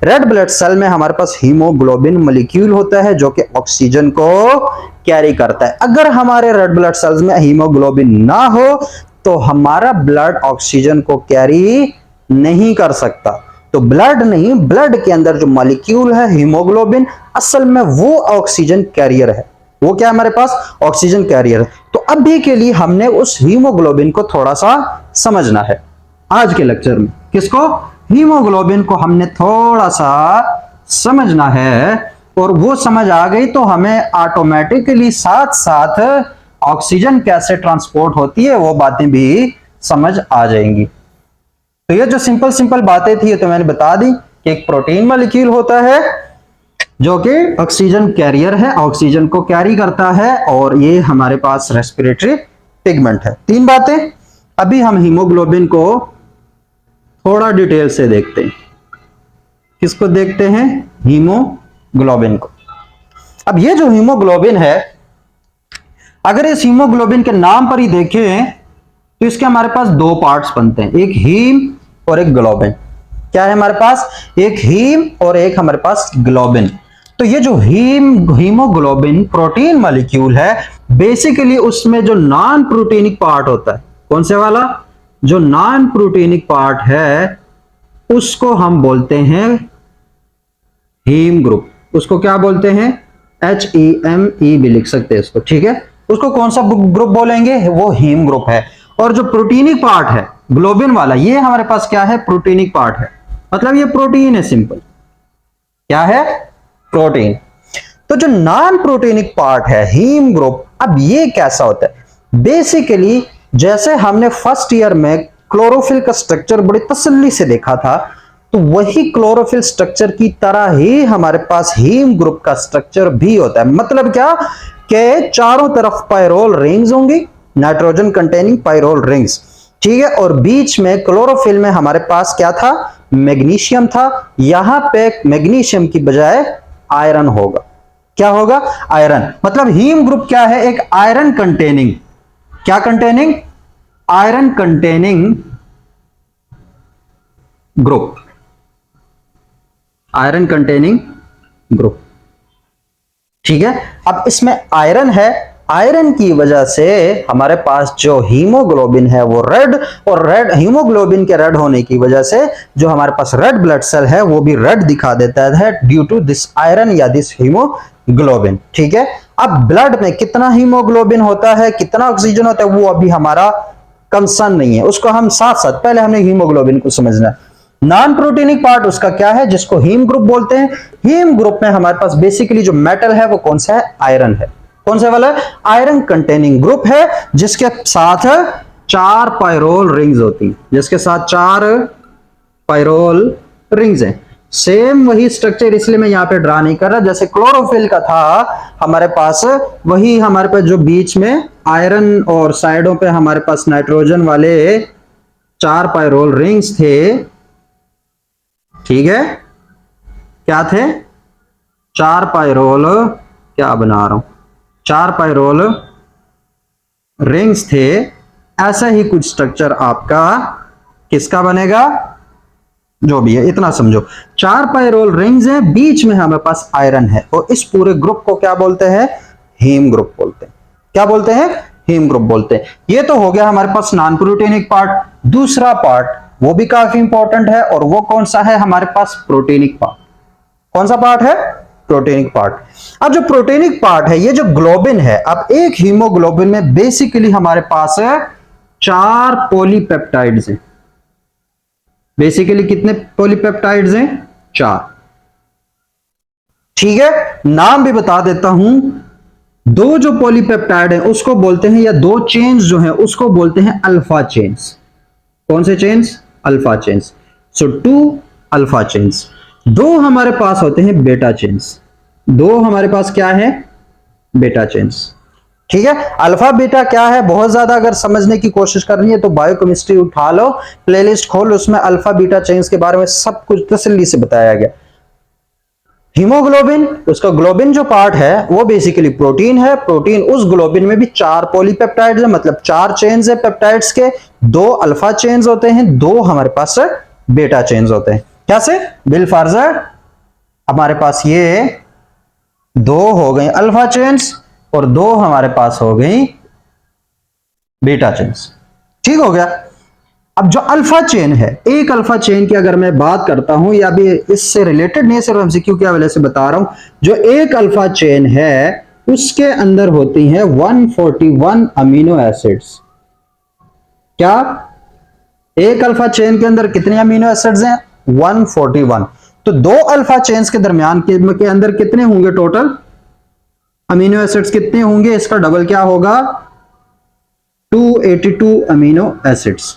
Red blood cell में हमारे पास haemoglobin molecule होता है जो कि ऑक्सीजन को कैरी करता है। अगर हमारे रेड ब्लड सेल्स में हीमोग्लोबिन ना हो तो हमारा ब्लड ऑक्सीजन को कैरी नहीं कर सकता। तो ब्लड नहीं, ब्लड के अंदर जो मॉलिक्यूल है हीमोग्लोबिन, असल में वो ऑक्सीजन कैरियर है। वो क्या है हमारे पास? ऑक्सीजन कैरियर है। तो अभी के लिए हमने उस हीमोग्लोबिन को थोड़ा सा समझना है आज के लेक्चर में। किसको? हीमोग्लोबिन को हमने थोड़ा सा समझना है, और वो समझ आ गई तो हमें ऑटोमेटिकली साथ साथ ऑक्सीजन कैसे ट्रांसपोर्ट होती है वो बातें भी समझ आ जाएंगी। तो ये जो सिंपल सिंपल बातें थी ये तो मैंने बता दी कि एक प्रोटीन मॉलिक्यूल होता है जो कि ऑक्सीजन कैरियर है, ऑक्सीजन को कैरी करता है, और ये हमारे पास रेस्पिरेटरी पिगमेंट है। 3 बातें। अभी हम हीमोग्लोबिन को थोड़ा डिटेल से देखते हैं। किसको देखते हैं? हीमोग्लोबिन को। अब ये जो हीमोग्लोबिन है, अगर इस हीमोग्लोबिन के नाम पर ही देखें तो इसके हमारे पास 2 पार्ट्स बनते हैं, एक हीम और एक ग्लोबिन। क्या है हमारे पास? एक हीम और एक हमारे पास ग्लोबिन। तो ये जो हीमोग्लोबिन प्रोटीन मॉलिक्यूल है, बेसिकली उसमें जो नॉन प्रोटीनिक पार्ट होता है, कौन से वाला? जो नॉन प्रोटीनिक पार्ट है उसको हम बोलते हैं हीम ग्रुप। उसको क्या बोलते हैं? HEME भी लिख सकते हैं इसको, ठीक है। उसको कौन सा ग्रुप बोलेंगे? वो हीम ग्रुप है। और जो प्रोटीनिक पार्ट है ग्लोबिन वाला, ये हमारे पास क्या है? प्रोटीनिक पार्ट है, मतलब ये प्रोटीन है, सिंपल। क्या है? प्रोटीन। तो जो नॉन प्रोटीनिक पार्ट है हीम ग्रुप, अब ये कैसा होता है? बेसिकली जैसे हमने फर्स्ट ईयर में क्लोरोफिल का स्ट्रक्चर बड़ी तसल्ली से देखा था, तो वही क्लोरोफिल स्ट्रक्चर की तरह ही हमारे पास हीम ग्रुप का स्ट्रक्चर भी होता है। मतलब क्या? कि चारों तरफ पायरोल रिंग्स होंगी, नाइट्रोजन कंटेनिंग पायरोल रिंग्स, ठीक है। और बीच में क्लोरोफिल में हमारे पास क्या था? मैग्नीशियम था। यहां पे मैग्नीशियम की बजाय आयरन होगा। क्या होगा? आयरन। मतलब हीम ग्रुप क्या है? एक आयरन कंटेनिंग, क्या containing? Iron containing group, iron containing group, ठीक है। अब इसमें आयरन है, आयरन की वजह से हमारे पास जो हीमोग्लोबिन है वो रेड, और रेड हीमोग्लोबिन के रेड होने की वजह से जो हमारे पास रेड ब्लड सेल है वो भी रेड दिखा देता है ड्यू टू दिस आयरन या दिस हीमोग्लोबिन, ठीक है। अब ब्लड में कितना हीमोग्लोबिन होता है, कितना ऑक्सीजन होता है, वो अभी हमारा कंसर्न नहीं है, उसको हम साथ साथ पहले हमने हीमोग्लोबिन को समझना है। नॉन प्रोटीनिक पार्ट उसका क्या है? जिसको हीम ग्रुप बोलते हैं। हीम ग्रुप में हमारे पास बेसिकली जो मेटल है वो कौन सा है? आयरन है। कौन सा वाला? आयरन कंटेनिंग ग्रुप है, जिसके साथ 4 पायरोल रिंग्स होती हैं, जिसके साथ 4 पायरोल रिंग्स हैं। सेम वही स्ट्रक्चर, इसलिए मैं यहां पे ड्रा नहीं कर रहा, जैसे क्लोरोफिल का था हमारे पास, वही हमारे पास जो बीच में आयरन और साइडों पे हमारे पास नाइट्रोजन वाले 4 पायरोल रिंग्स थे, ठीक है। क्या थे? 4 पायरोल, क्या बना रहा हूं, 4 पायरोल रिंग्स थे। ऐसा ही कुछ स्ट्रक्चर आपका किसका बनेगा? जो भी है इतना समझो, 4 पायरोल रिंग्स हैं, बीच में हमारे पास आयरन है, और इस पूरे ग्रुप को क्या बोलते हैं? हीम ग्रुप बोलते हैं। क्या बोलते हैं? हीम ग्रुप बोलते हैं। ये तो हो गया हमारे पास नॉन प्रोटीनिक पार्ट। दूसरा पार्ट वो भी काफी इंपॉर्टेंट है, और वो कौन सा है? हमारे पास प्रोटीनिक पार्ट। कौन सा पार्ट है? Proteinic part. अब जो प्रोटीनिक पार्ट है, ये जो ग्लोबिन है, अब एक हीमोग्लोबिन में बेसिकली हमारे पास 4 पॉलीपेप्टाइड्स हैं। बेसिकली कितने पॉलीपेप्टाइड्स हैं? 4, ठीक है। नाम भी बता देता हूं, 2 जो पॉलीपेप्टाइड है उसको बोलते हैं, या 2 चेन्स जो हैं उसको बोलते हैं अल्फा चेन्स। कौन से chains? Alpha chains. So 2 alpha chains. 2 हमारे पास होते हैं बेटा चेन्स। 2 हमारे पास क्या है? बेटा चेन्स, ठीक है। अल्फा बीटा क्या है? बहुत ज्यादा अगर समझने की कोशिश करनी है तो बायोकेमिस्ट्री उठा लो, प्लेलिस्ट खोल, उसमें अल्फा बीटा चेन्स के बारे में सब कुछ तसल्ली से बताया गया। हीमोग्लोबिन, उसका ग्लोबिन जो पार्ट है वो बेसिकली प्रोटीन है। प्रोटीन, उस ग्लोबिन में भी 4 पॉलीपेप्टाइड्स है, मतलब 4 चेन्स है पेप्टाइड्स के। 2 अल्फा चेन्स होते हैं, 2 हमारे पास बेटा चेन्स होते हैं। कैसे? बिल फार्जर हमारे पास ये दो हो गई अल्फा चेन्स और दो हमारे पास हो गई बीटा चेन्स। ठीक हो गया। अब जो अल्फा चेन है, एक अल्फा चेन की अगर मैं बात करता हूं, या भी इससे रिलेटेड नहीं, सिर्फ एमसीक्यू की वजह से बता रहा हूं, जो एक अल्फा चेन है उसके अंदर होती है 141 अमीनो एसिड्स। क्या एक अल्फा चेन के अंदर कितने अमीनो एसिड्स हैं? 141। तो दो अल्फा चेन्स के दरमियान के अंदर कितने होंगे टोटल अमीनो एसिड्स? कितने होंगे? इसका डबल क्या होगा? 282 अमीनो एसिड्स।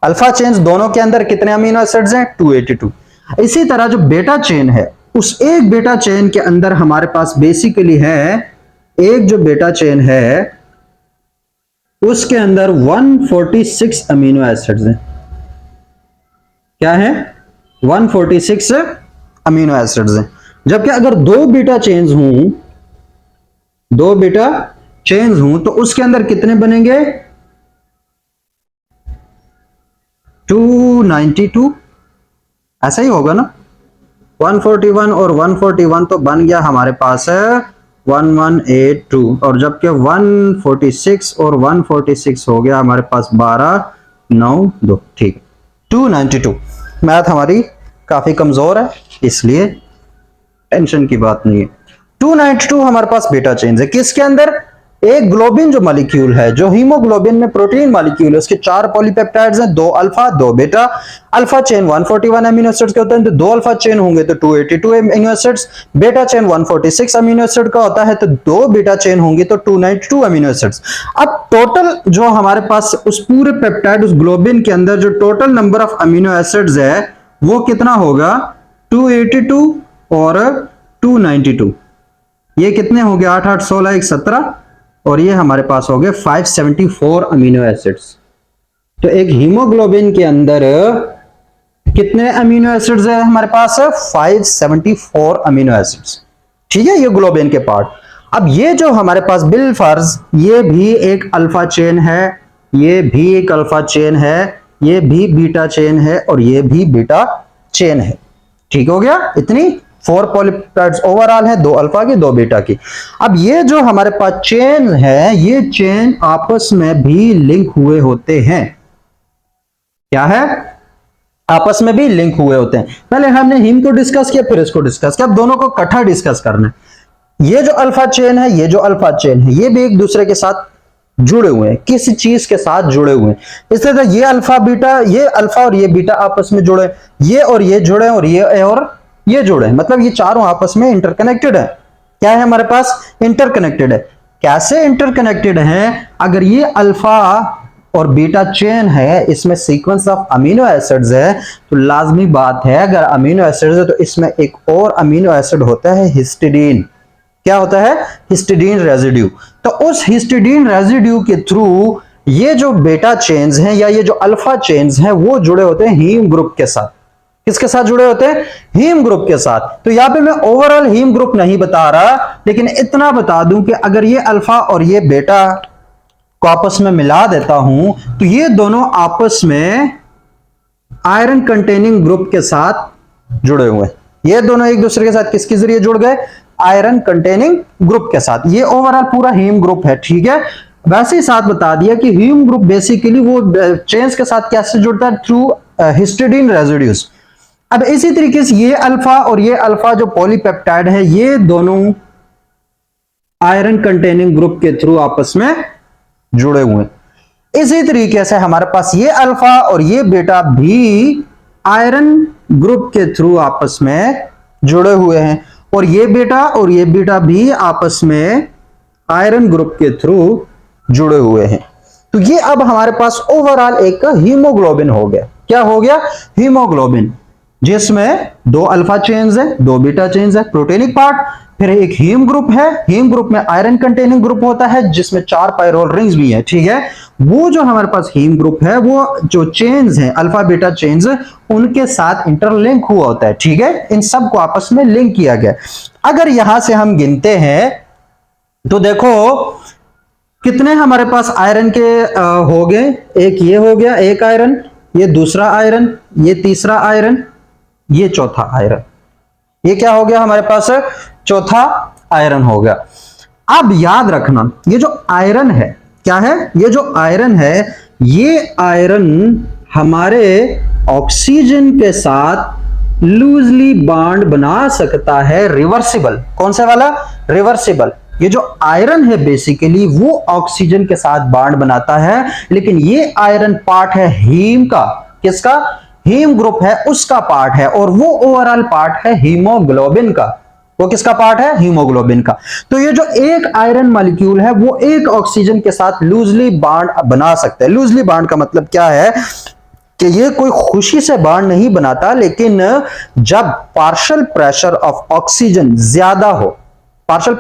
अल्फा चेन्स दोनों के अंदर कितने अमीनो एसिड्स हैं? 282। इसी तरह जो बेटा चेन है, उस एक बेटा चेन के अंदर हमारे पास बेसिकली है, एक जो बेटा चेन है उसके अंदर 146 अमीनो एसिड्स हैं। क्या है? 146 अमीनो एसिड्स हैं। जबकि अगर दो बीटा चेन्स हों तो उसके अंदर कितने बनेंगे? 292। ऐसा ही होगा ना? 141 और 141 तो बन गया हमारे पास है 1182, और जबकि 146 और 146 हो गया हमारे पास 1292। ठीक, 292। मैथ हमारी काफी कमजोर है, इसलिए टेंशन की बात नहीं है। 292 हमारे पास बीटा चेन्स है। किसके अंदर? एक ग्लोबिन जो मॉलिक्यूल है, जो हीमोग्लोबिन में प्रोटीन मॉलिक्यूल है, उसके 4 पॉलीपेप्टाइड्स हैं, 2 alpha 2 beta. Alpha chain 141 amino acids के होते हैं, तो 2 अल्फा चेन होंगे तो 282 amino acids. Beta chain 146 amino acid का होता है, तो 2 बीटा चेन होंगी तो 292 अमीनो एसिड्स। अब टोटल जो हमारे पास उस पूरे पेप्टाइड, उस ग्लोबिन के अंदर जो total number of amino acids है वो कितना होगा? 282 और 292। ये कितने हो गए? 8 8 16 1 17, और ये हमारे पास हो गए 574 अमीनो एसिड्स। तो एक हीमोग्लोबिन के अंदर कितने अमीनो एसिड्स है हमारे पास? 574 अमीनो एसिड्स। ठीक है, ये ग्लोबिन के पार्ट। अब ये जो हमारे पास बिलफर्ज, ये भी एक अल्फा चेन है, ये भी एक अल्फा चेन है, ये भी बीटा चेन है, और ये भी बीटा चेन है। ठीक हो गया? इतनी 4 पॉलीपेप्टाइड्स ओवरऑल है, 2 अल्फा की 2 बीटा की। अब ये जो हमारे पास चेन है, ये चेन आपस में भी लिंक हुए होते हैं। क्या है? आपस में भी लिंक हुए होते हैं। पहले हमने हीम को डिस्कस किया, फिर इसको डिस्कस किया, अब दोनों को इकट्ठा डिस्कस करना है। ये जो अल्फा चेन है, ये जो अल्फा चेन है, ये भी एक दूसरे के साथ जुड़े हुए हैं, किसी चीज के साथ जुड़े हुए हैं। इस तरह ये अल्फा बीटा, ये अल्फा और ये बीटा आपस में जुड़े, ये और ये जुड़े, और ये जुड़े, मतलब ये चारों आपस में इंटरकनेक्टेड है। क्या है हमारे पास? इंटरकनेक्टेड है। कैसे इंटरकनेक्टेड है? अगर ये अल्फा और बीटा चेन है, इसमें सीक्वेंस ऑफ अमीनो एसिड्स है, तो लाजमी बात है अगर अमीनो एसिड्स है तो इसमें एक और अमीनो एसिड होता है हिस्टिडीन। क्या होता है? Histidine residue. तो उस हिस्टिडीन रेजिड्यू के थ्रू ये जो बेटा चेन्स हैं या ये जो अल्फा चेन्स हैं वो जुड़े होते हैं हीम ग्रुप के साथ। किसके साथ जुड़े होते हैं? हीम ग्रुप के साथ। तो यहां पे मैं ओवरऑल हीम ग्रुप नहीं बता रहा, लेकिन इतना बता दूं कि अगर ये अल्फा और ये बेटा को आपस में मिला देता हूं तो ये दोनों आपस में आयरन कंटेनिंग ग्रुप के साथ जुड़े हुए हैं। ये दोनों एक दूसरे के साथ किसके जरिए जुड़ गए? आयरन कंटेनिंग ग्रुप के साथ। ये ओवरऑल पूरा हीम ग्रुप है। ठीक है, वैसे ही साथ बता दिया कि हीम ग्रुप बेसिकली वो चेन्स के साथ कैसे जुड़ता है? Through histidine residues. अब इसी तरीके से ये अल्फा और ये अल्फा जो पॉलीपेप्टाइड है, ये दोनों आयरन कंटेनिंग ग्रुप के थ्रू आपस में जुड़े हुए हैं। इसी तरीके से हमारे पास ये अल्फा और ये बीटा भी आयरन ग्रुप के थ्रू आपस में जुड़े हुए हैं, और ये बीटा भी आपस में आयरन ग्रुप के थ्रू जुड़े हुए हैं। तो ये अब हमारे पास ओवरऑल एक हीमोग्लोबिन हो गया। क्या हो गया? हीमोग्लोबिन, जिसमें 2 अल्फा चेन्स है, 2 बीटा चेन्स है, प्रोटीनिक पार्ट, फिर एक हीम ग्रुप है। हीम ग्रुप में आयरन कंटेनिंग ग्रुप होता है जिसमें 4 पायरोल रिंग्स भी है। ठीक है, वो जो हमारे पास हीम ग्रुप है वो जो चेन्स हैं अल्फा बीटा चेन्स, उनके साथ इंटरलिंक हुआ होता है। ठीक है, इन सब को आपस में लिंक किया गया। अगर यहां से हम गिनते हैं तो देखो कितने हमारे पास आयरन के हो गए। एक ये हो गया, एक आयरन, ये दूसरा आयरन, ये तीसरा आयरन, ये चौथा आयरन। ये क्या हो गया हमारे पास, चौथा आयरन हो गया। अब याद रखना ये जो आयरन है क्या है, ये जो आयरन है ये आयरन हमारे ऑक्सीजन के साथ लूजली बॉन्ड बना सकता है, रिवर्सिबल। कौन सा वाला, रिवर्सिबल। ये जो आयरन है बेसिकली वो ऑक्सीजन के साथ बॉन्ड बनाता है, लेकिन ये आयरन पार्ट है हीम का, किसका, हीम ग्रुप है उसका पार्ट है, और वो ओवरऑल पार्ट है हीमोग्लोबिन का। वो किसका पार्ट है, हीमोग्लोबिन का। तो ये जो एक आयरन मॉलिक्यूल है वो एक ऑक्सीजन के साथ लूजली बॉन्ड बना सकता है। लूजली बॉन्ड का मतलब क्या है कि ये कोई खुशी से बॉन्ड नहीं बनाता, लेकिन जब पार्शियल प्रेशर ऑफ ऑक्सीजन ज्यादा हो, पार्शियल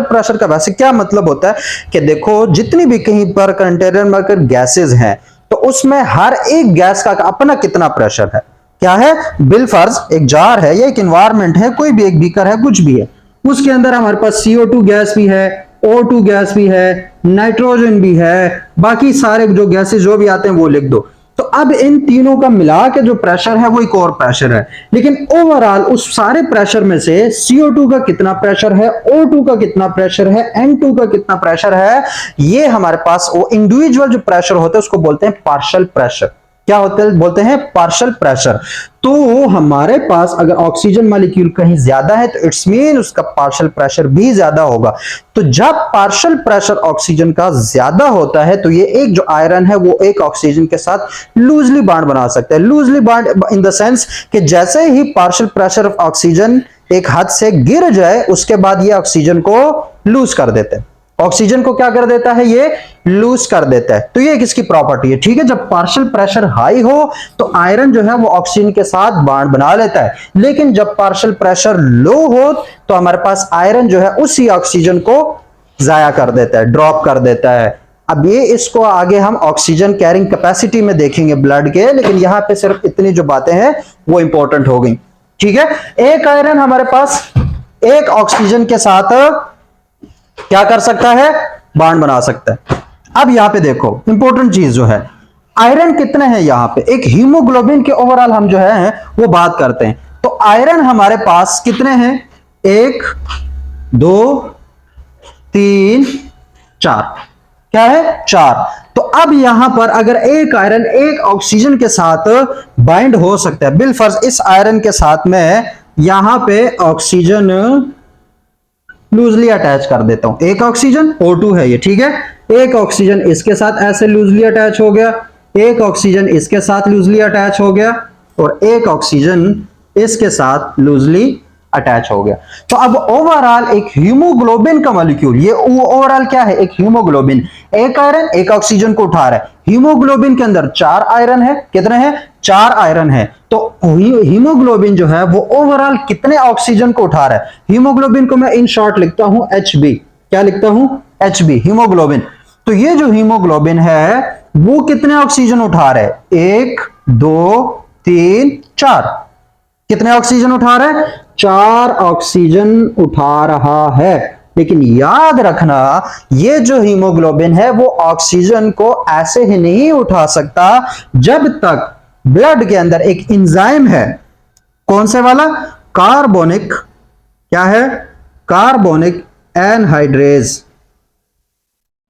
प्रेशर का वैसे क्या मतलब होता है कि देखो जितनी भी कहीं पर कंटेनर में अगर गैसेस हैं तो उसमें हर एक गैस का अपना कितना प्रेशर है, क्या है, बिलफर्ज एक जार है या एक एनवायरनमेंट है, कोई भी एक बीकर है, कुछ भी है, उसके अंदर हमारे पास CO2 गैस भी है, O2 गैस भी है, नाइट्रोजन भी है, बाकी सारे जो गैसेस जो भी आते हैं वो लिख दो। तो अब इन तीनों का मिला के जो प्रेशर है वो एक और प्रेशर है, लेकिन ओवरऑल उस सारे प्रेशर में से CO2 का कितना प्रेशर है, O2 का कितना प्रेशर है, N2 का कितना प्रेशर है, ये हमारे पास वो इंडिविजुअल जो प्रेशर होता है उसको बोलते हैं पार्शियल प्रेशर। क्या होते हैं, बोलते हैं पार्शियल प्रेशर। तो हमारे पास अगर ऑक्सीजन मॉलिक्यूल कहीं ज्यादा है तो इट्स मीन उसका पार्शियल प्रेशर भी ज्यादा होगा। तो जब पार्शियल प्रेशर ऑक्सीजन का ज्यादा होता है तो ये एक जो आयरन है वो एक ऑक्सीजन के साथ लूजली बॉन्ड बना सकता है। Loosely bond in the sense कि जैसे ही पार्शियल प्रेशर ऑफ ऑक्सीजन एक हद से गिर जाए उसके बाद ये ऑक्सीजन को लूज कर देते हैं। ऑक्सीजन को क्या कर देता है, ये लूज कर देता है। तो ये किसकी प्रॉपर्टी है, ठीक है। जब पार्शियल प्रेशर हाई हो तो आयरन जो है वो ऑक्सीजन के साथ बॉन्ड बना लेता है, लेकिन जब पार्शियल प्रेशर लो हो तो हमारे पास आयरन जो है उसी ऑक्सीजन को जाया कर देता है, ड्रॉप कर देता है। अब ये इसको आगे हम ऑक्सीजन कैरिंग कैपेसिटी में देखेंगे ब्लड के, लेकिन यहां पे सिर्फ इतनी जो बातें हैं वो इंपॉर्टेंट हो गई, ठीक है। एक आयरन हमारे पास एक ऑक्सीजन के साथ क्या कर सकता है, बॉन्ड बना सकता है। अब यहां पे देखो इंपॉर्टेंट चीज जो है, आयरन कितने हैं यहां पे, एक हीमोग्लोबिन के ओवरऑल हम जो है वो बात करते हैं। तो आयरन हमारे पास कितने हैं, 1 2 3 4, क्या है, 4। तो अब यहां पर अगर एक आयरन एक ऑक्सीजन के साथ बाइंड हो सकता है, बिलफर्ज इस आयरन के साथ में यहां पे ऑक्सीजन लूजली अटैच कर देता हूं, एक ऑक्सीजन O2 है ये, ठीक है। एक ऑक्सीजन इसके साथ ऐसे लूजली अटैच हो गया, एक ऑक्सीजन इसके साथ लूजली अटैच हो गया, और एक ऑक्सीजन इसके साथ लूजली अटैच हो गया। तो अब ओवरऑल एक हीमोग्लोबिन का मॉलिक्यूल, ये ओवरऑल क्या है, एक हीमोग्लोबिन, एक आयरन एक ऑक्सीजन को उठा रहा है। हीमोग्लोबिन के अंदर 4 आयरन है, कितने हैं, 4 आयरन है। तो हीमोग्लोबिन जो है वो ओवरऑल कितने ऑक्सीजन को उठा रहा है, हीमोग्लोबिन को मैं इन शॉर्ट लिखता हूं HB, क्या लिखता हूं, HB, हीमोग्लोबिन। तो ये जो हीमोग्लोबिन है वो कितने ऑक्सीजन उठा रहा है, 1 2 3 4, कितने ऑक्सीजन उठा रहा है, 4 ऑक्सीजन उठा रहा है। लेकिन याद रखना ये जो हीमोग्लोबिन है वो ऑक्सीजन को ऐसे ही नहीं उठा सकता जब तक ब्लड के अंदर एक एंजाइम है, कौन से वाला, कार्बोनिक, क्या है, कार्बोनिक एनहाइड्रेज,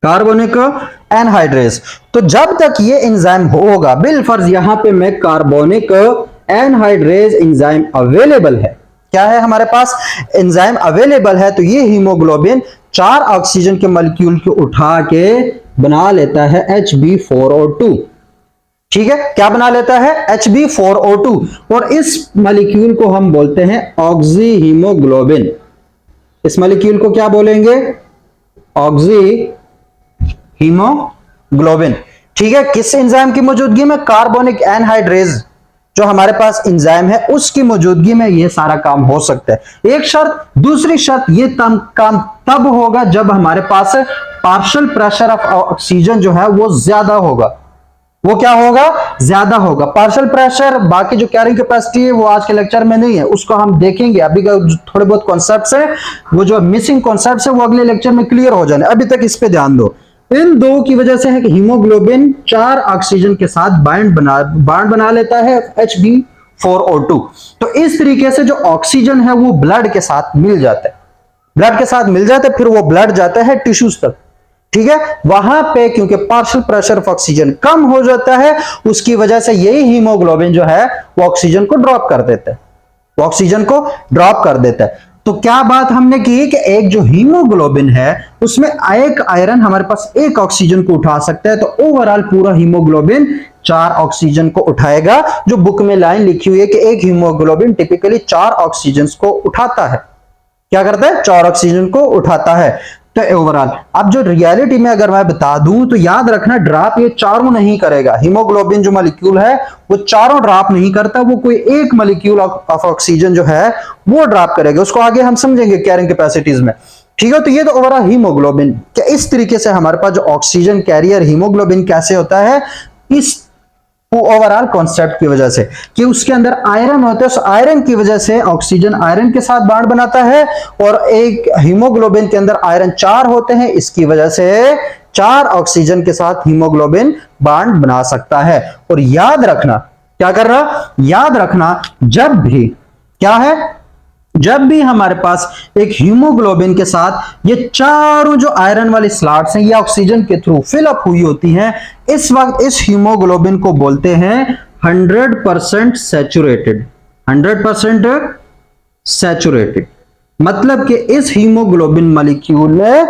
कार्बोनिक एनहाइड्रेज। तो जब तक ये एंजाइम होगा, बिलफर्ज यहां पे मैं कार्बोनिक एनहाइड्रेज एंजाइम अवेलेबल है, क्या है हमारे पास, एंजाइम अवेलेबल है, तो ये हीमोग्लोबिन 4 ऑक्सीजन के मॉलिक्यूल को उठा के बना लेता है Hb4O2, ठीक है। क्या बना लेता है, Hb4O2, और इस मॉलिक्यूल को हम बोलते हैं ऑक्सी हीमोग्लोबिन। इस मॉलिक्यूल को क्या बोलेंगे, ऑक्सी हीमोग्लोबिन, ठीक है। किस एंजाइम की मौजूदगी में, कार्बोनिक एनहाइड्रेज जो हमारे पास एंजाइम है उसकी मौजूदगी में ये सारा काम हो सकता है। एक शर्त, दूसरी शर्त, ये काम तब होगा जब हमारे पास पार्शियल प्रेशर ऑफ ऑक्सीजन जो है वो ज्यादा होगा। वो क्या होगा, ज्यादा होगा। पार्शियल प्रेशर, बाकी जो कैरिंग कैपेसिटी है वो आज के लेक्चर में नहीं है, उसको हम देखेंगे। अभी का थोड़े बहुत कॉन्सेप्ट्स है, वो जो मिसिंग कॉन्सेप्ट्स है वो अगले लेक्चर में क्लियर हो जाने, अभी तक इस पे ध्यान दो। इन दो की वजह से है कि हीमोग्लोबिन 4 ऑक्सीजन के साथ बॉन्ड बना लेता है 4O2। तो इस तरीके से जो ऑक्सीजन है वो ब्लड के साथ मिल जाता है, ब्लड के साथ मिल जाता है, फिर वो ब्लड जाता है टिश्यूज तक। ठीक है, वहां पे क्योंकि पार्शियल प्रेशर ऑफ ऑक्सीजन कम हो जाता है, उसकी वजह से यही हीमोग्लोबिन जो है वो ऑक्सीजन को ड्रॉप कर देता है, वो ऑक्सीजन को ड्रॉप कर देता है। तो क्या बात हमने की कि एक जो हीमोग्लोबिन है उसमें एक आयरन हमारे पास एक ऑक्सीजन को उठा सकता है, तो ओवरऑल पूरा हीमोग्लोबिन 4 ऑक्सीजन को उठाएगा। जो बुक में लाइन लिखी हुई है कि एक हीमोग्लोबिन टिपिकली 4 ऑक्सीजन को उठाता है, क्या करता है, 4 ऑक्सीजन को उठाता है। तो ओवरऑल अब जो रियलिटी में अगर मैं बता दूं तो याद रखना ड्रॉप ये चारों नहीं करेगा, हीमोग्लोबिन जो मॉलिक्यूल है वो चारों ड्रॉप नहीं करता, वो कोई एक मॉलिक्यूल ऑफ ऑक्सीजन जो है वो ड्रॉप करेगा, उसको आगे हम समझेंगे कैरिंग कैपेसिटीज में। ठीक है, तो ये तो ओवरऑल हीमोग्लोबिन क्या इस तरीके से हमारे पास जो ऑक्सीजन कैरियर हीमोग्लोबिन कैसे होता है, इस ओवरऑल कॉन्सेप्ट की वजह से कि उसके अंदर आयरन होता है, उस आयरन की वजह से ऑक्सीजन आयरन के साथ बॉन्ड बनाता है, और एक हीमोग्लोबिन के अंदर आयरन 4 होते हैं, इसकी वजह से 4 ऑक्सीजन के साथ हीमोग्लोबिन बॉन्ड बना सकता है। और याद रखना, क्या कर रहा, याद रखना जब भी क्या है, जब भी हमारे पास एक हीमोग्लोबिन के साथ ये चारों जो आयरन वाली स्लॉट्स हैं ये ऑक्सीजन के थ्रू फिल अप हुई होती हैं, इस वक्त इस हीमोग्लोबिन को बोलते हैं 100% सैचुरेटेड, 100% सैचुरेटेड। मतलब कि इस हीमोग्लोबिन मॉलिक्यूल ने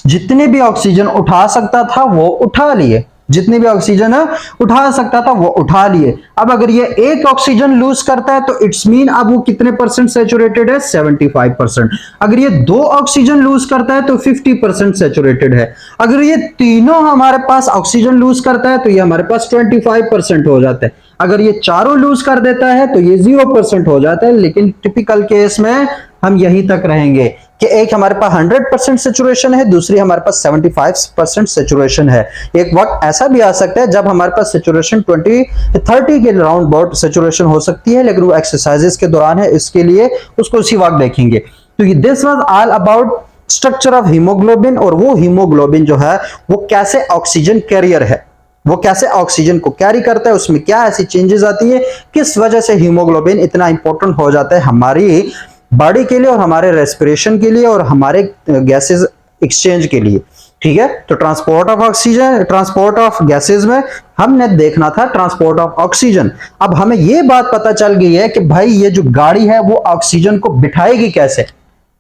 जितने भी ऑक्सीजन उठा सकता था वो उठा लिए, जितने भी ऑक्सीजन उठा सकता था वो उठा लिए। अब अगर ये एक ऑक्सीजन लूज करता है तो इट्स मीन अब वो कितने परसेंट सैचुरेटेड है, 75%। अगर ये 2 ऑक्सीजन लूज करता है तो 50% सैचुरेटेड है। अगर ये तीनों हमारे पास ऑक्सीजन लूज करता है तो ये हमारे पास 25% हो जाता है। अगर ये चारों लूज कर देता है तो ये 0% हो जाता है। लेकिन टिपिकल केस में हम यहीं तक रहेंगे कि एक हमारे पास 100% सैचुरेशन है, दूसरी हमारे पास 75% सैचुरेशन है। एक वक्त ऐसा भी आ सकता है जब हमारे पास सैचुरेशन 20-30 के राउंड अबाउट सैचुरेशन हो सकती है, लेकिन वो एक्सरसाइजेस के दौरान है, इसके लिए उसको उसी वक्त देखेंगे। तो ये this was all about structure of haemoglobin, और वो हीमोग्लोबिन जो है वो कैसे ऑक्सीजन कैरियर है, वो कैसे ऑक्सीजन को कैरी करता है, उसमें क्या ऐसी चेंजेस आती है, किस वजह से हीमोग्लोबिन इतना इंपॉर्टेंट हो जाता है हमारी बॉडी के लिए और हमारे रेस्पिरेशन के लिए और हमारे गैसेस एक्सचेंज के लिए। ठीक है, तो transport of oxygen, transport of gases में हमने देखना था ट्रांसपोर्ट ऑफ ऑक्सीजन। अब हमें यह बात पता चल गई है कि भाई ये जो गाड़ी है वो ऑक्सीजन को बिठाएगी कैसे,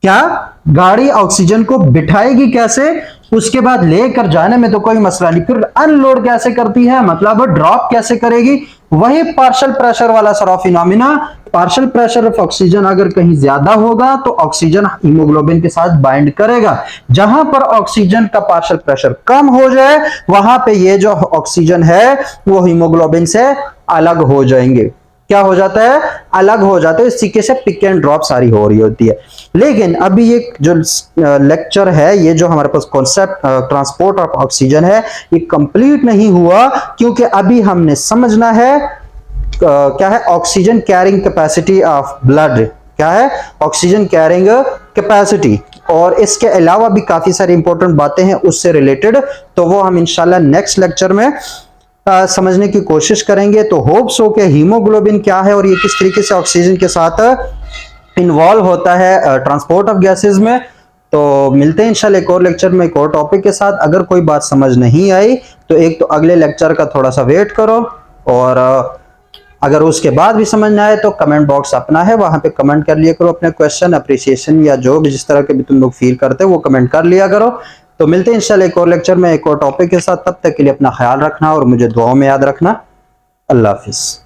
क्या गाड़ी ऑक्सीजन को बिठाएगी कैसे, उसके बाद लेकर जाने में तो कोई मसला नहीं, फिर अनलोड कैसे करती है, मतलब ड्रॉप कैसे करेगी, वही पार्शियल प्रेशर वाला सारा phenomena. Partial pressure of oxygen अगर कहीं ज्यादा होगा तो ऑक्सीजन हीमोग्लोबिन के साथ बाइंड करेगा, जहां पर ऑक्सीजन का पार्शियल प्रेशर कम हो जाए वहां पे ये जो ऑक्सीजन है वो हीमोग्लोबिन से अलग हो जाएंगे। क्या हो जाता है, अलग हो जाता है। इस तरीके से पिक एंड ड्रॉप सारी हो रही होती है। लेकिन अभी ये जो लेक्चर है, ये जो हमारे पास कॉन्सेप्ट ट्रांसपोर्ट ऑफ ऑक्सीजन है, ये कंप्लीट नहीं हुआ, क्योंकि अभी हमने समझना है क्या है oxygen carrying capacity of blood, क्या है ऑक्सीजन कैरिंग कैपेसिटी, और इसके अलावा भी काफी सारी इंपॉर्टेंट बातें हैं उससे रिलेटेड, तो वो हम इंशाल्लाह नेक्स्ट लेक्चर में समझने की कोशिश करेंगे। तो होप्स हो कि हीमोग्लोबिन क्या है और ये किस तरीके से ऑक्सीजन के साथ इन्वॉल्व होता है ट्रांसपोर्ट ऑफ गैसेस में। तो मिलते हैं इंशाल्लाह एक और लेक्चर में एक और टॉपिक के साथ। अगर कोई बात समझ नहीं आई तो एक तो अगले लेक्चर का थोड़ा सा वेट करो, और अगर उसके बाद भी समझ ना आए तो कमेंट बॉक्स अपना है, वहां पे कमेंट कर लिया करो अपने क्वेश्चन, अप्रिसिएशन या जो भी जिस तरह के भी तुम लोग फील करते हो वो कमेंट कर लिया करो। तो मिलते हैं इंशाल्लाह एक और लेक्चर में एक और टॉपिक के साथ। तब तक के लिए अपना ख्याल रखना और मुझे दुआओं में याद रखना। अल्लाह हाफिज।